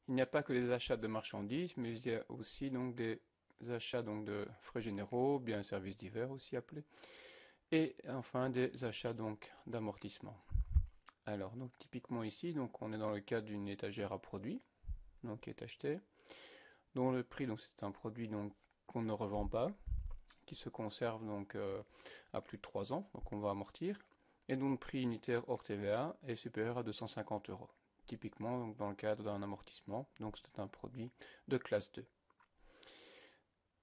Il n'y a pas que les achats de marchandises, mais il y a aussi donc des achats donc de frais généraux, biens et services divers aussi appelés, et enfin des achats donc d'amortissement. Alors donc typiquement ici, donc on est dans le cas d'une étagère à produits, donc qui est achetée, dont le prix donc c'est un produit donc qu'on ne revend pas, qui se conserve donc à plus de 3 ans, donc on va amortir, et dont le prix unitaire hors TVA est supérieur à 250 euros. Typiquement donc, dans le cadre d'un amortissement, donc c'est un produit de classe 2.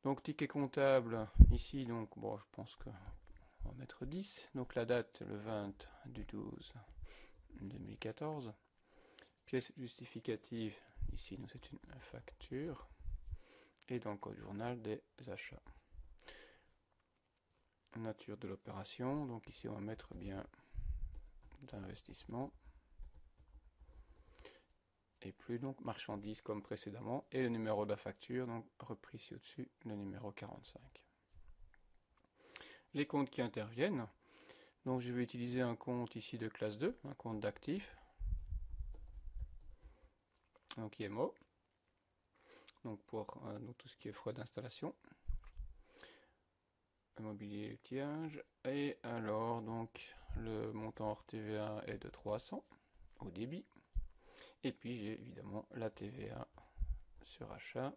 Donc ticket comptable, ici donc bon je pense que on va mettre 10, donc la date le 20 du 12 2014. Pièce justificative, ici donc c'est une facture, et dans le code journal des achats. Nature de l'opération, donc ici on va mettre bien d'investissement et plus donc marchandises comme précédemment, et le numéro de la facture, donc repris ici au-dessus, le numéro 45. Les comptes qui interviennent, donc je vais utiliser un compte ici de classe 2, un compte d'actifs, donc IMO, donc pour donc tout ce qui est frais d'installation, immobilier outillage, et alors donc le montant hors TVA est de 300 au débit, et puis j'ai évidemment la TVA sur achat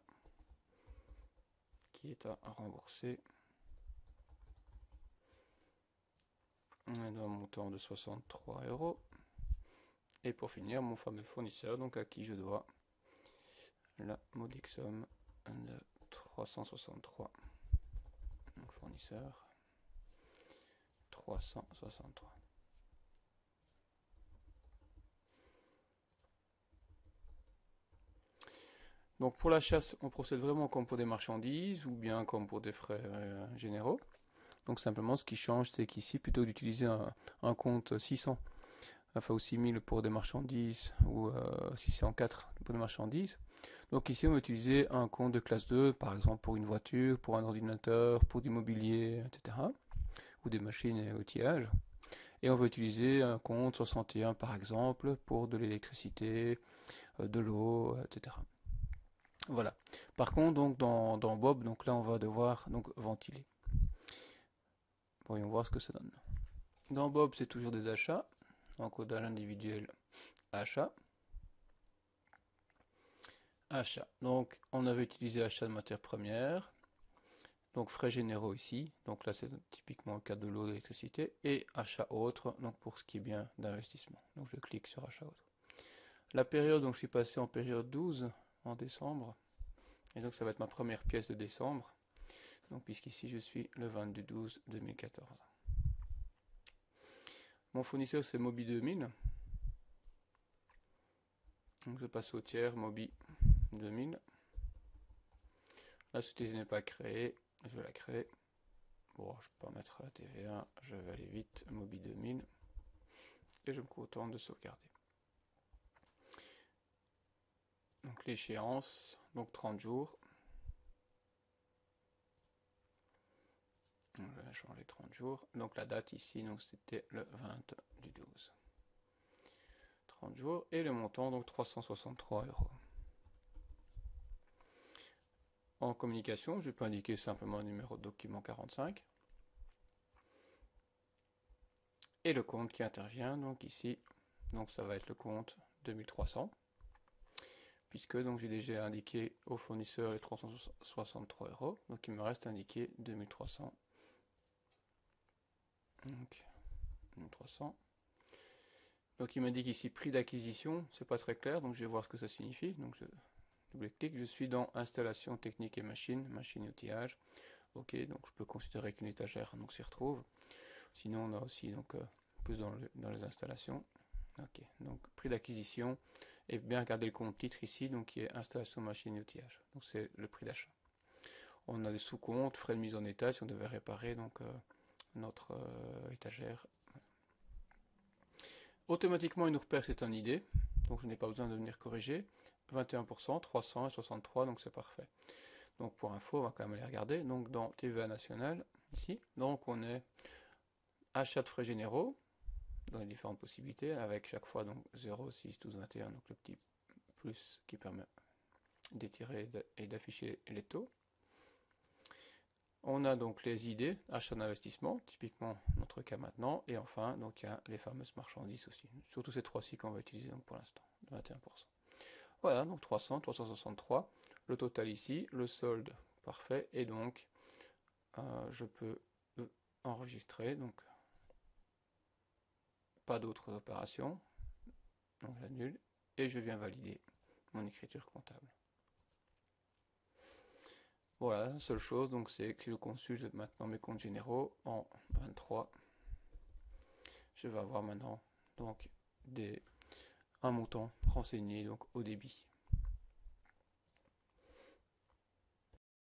qui est à rembourser d'un montant de 63 euros. Et pour finir, mon fameux fournisseur, donc à qui je dois la modique somme de 363. Donc fournisseur 363. Donc pour la chasse, on procède vraiment comme pour des marchandises ou bien comme pour des frais généraux. Donc simplement ce qui change, c'est qu'ici, plutôt d'utiliser un compte 600, enfin ou 6000 pour des marchandises ou 604 pour des marchandises, donc ici on va utiliser un compte de classe 2, par exemple pour une voiture, pour un ordinateur, pour du mobilier, etc. Ou des machines et outillages. Et on va utiliser un compte 61 par exemple pour de l'électricité, de l'eau, etc. Voilà. Par contre, donc dans Bob, donc là on va devoir donc ventiler. Voyons voir ce que ça donne. Dans Bob, c'est toujours des achats. Encodage individuel, achat. Achat. Donc on avait utilisé achat de matières premières. Donc frais généraux ici. Donc là c'est typiquement le cas de l'eau, de l'électricité. Et achat autre, donc pour ce qui est bien d'investissement. Donc je clique sur achat autre. La période, donc je suis passé en période 12 en décembre. Et donc ça va être ma première pièce de décembre. Donc puisqu'ici je suis le 22/12/2014. Mon fournisseur c'est Mobi 2000. Donc je passe au tiers Mobi 2000. La société n'est pas créée, je la crée. Bon, je peux pas mettre la TVA, je vais aller vite, Mobi 2000. Et je me contente de sauvegarder. Donc l'échéance, donc 30 jours. On va changer 30 jours. Donc la date ici, donc c'était le 20 du 12. 30 jours. Et le montant, donc 363 euros. En communication, je peux indiquer simplement un numéro de document 45. Et le compte qui intervient, donc ici, donc ça va être le compte 2300. Puisque donc j'ai déjà indiqué au fournisseur les 363 euros. Donc il me reste indiqué 2300. Donc 1300. Donc il m'indique ici prix d'acquisition, c'est pas très clair, donc je vais voir ce que ça signifie. Donc je double-clique, je suis dans installation technique et machine, machine et outillage. Ok, donc je peux considérer qu'une étagère donc s'y retrouve. Sinon on a aussi donc plus dans les installations. Ok, donc prix d'acquisition et bien regarder le compte titre ici, donc qui est installation machine et outillage. Donc c'est le prix d'achat. On a des sous-comptes, frais de mise en état si on devait réparer donc notre étagère. Automatiquement, il nous repère c'est un ID, donc je n'ai pas besoin de venir corriger. 21%, 300 et 63, donc c'est parfait. Donc pour info, on va quand même aller regarder. Donc dans TVA nationale, ici, donc on est achat de frais généraux, dans les différentes possibilités, avec chaque fois donc 0, 6, 12, 21, donc le petit plus qui permet d'étirer et d'afficher les taux. On a donc les idées, achat d'investissement, typiquement notre cas maintenant, et enfin donc il y a les fameuses marchandises aussi, surtout ces trois-ci qu'on va utiliser donc pour l'instant, 21%. Voilà, donc 300, 363, le total ici, le solde parfait, et donc je peux enregistrer, donc pas d'autres opérations, donc j'annule, et je viens valider mon écriture comptable. Voilà, la seule chose, donc c'est que si je consulte maintenant mes comptes généraux en 23, je vais avoir maintenant donc un montant renseigné donc au débit.